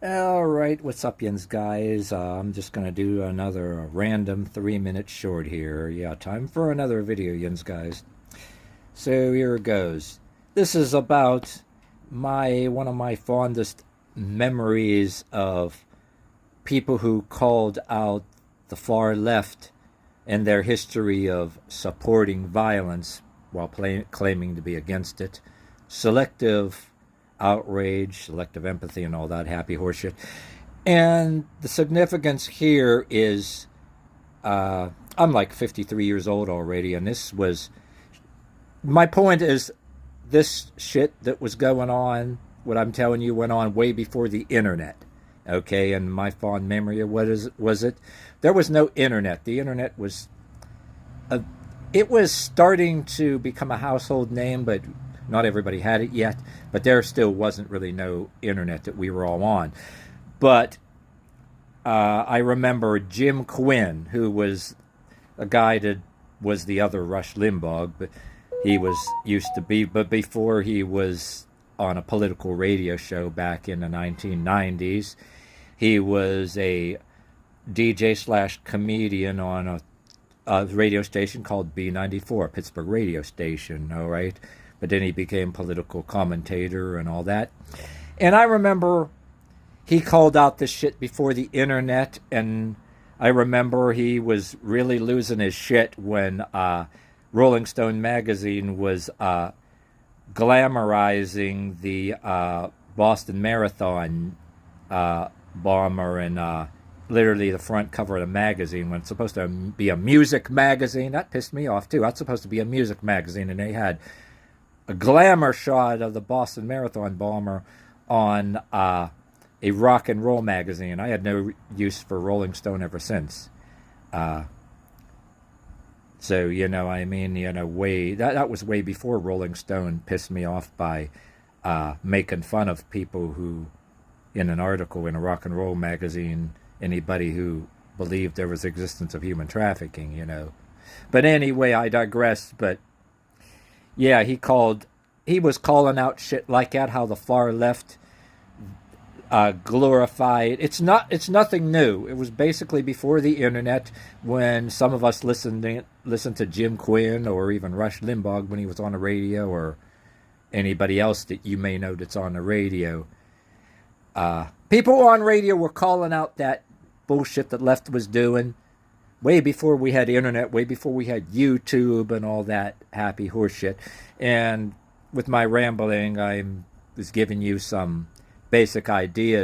All right, what's up, yins guys? I'm just gonna do another random 3-minute short here. Yeah, time for another video, yins guys. So here it goes. This is about one of my fondest memories of people who called out the far left and their history of supporting violence while claiming to be against it. Selective outrage, selective empathy, and all that happy horseshit. And the significance here is I'm like 53 years old already, and this was my point is this shit that was going on, what I'm telling you, went on way before the internet. Okay, and my fond memory of was it? There was no internet. The internet was it was starting to become a household name, but not everybody had it yet. But there still wasn't really no internet that we were all on. But I remember Jim Quinn, who was a guy that was the other Rush Limbaugh, but he was used to be, but before he was on a political radio show back in the 1990s, he was a DJ slash comedian on a radio station called B94, Pittsburgh radio station, all right? But then he became political commentator and all that. And I remember he called out this shit before the internet, and I remember he was really losing his shit when Rolling Stone magazine was glamorizing the Boston Marathon bomber and literally the front cover of the magazine when it's supposed to be a music magazine. That pissed me off too. That's supposed to be a music magazine, and they had a glamour shot of the Boston Marathon bomber on a rock and roll magazine. I had no use for Rolling Stone ever since. So, I mean, that was way before Rolling Stone pissed me off by making fun of people who, in an article in a rock and roll magazine, anybody who believed there was existence of human trafficking, But anyway, I digress. But yeah, he was calling out shit like that, how the far left glorified. It's nothing new. It was basically before the internet when some of us listened to Jim Quinn or even Rush Limbaugh when he was on the radio, or anybody else that you may know that's on the radio. People on radio were calling out that bullshit that left was doing way before we had internet, way before we had YouTube and all that happy horseshit. And with my rambling, I was giving you some basic ideas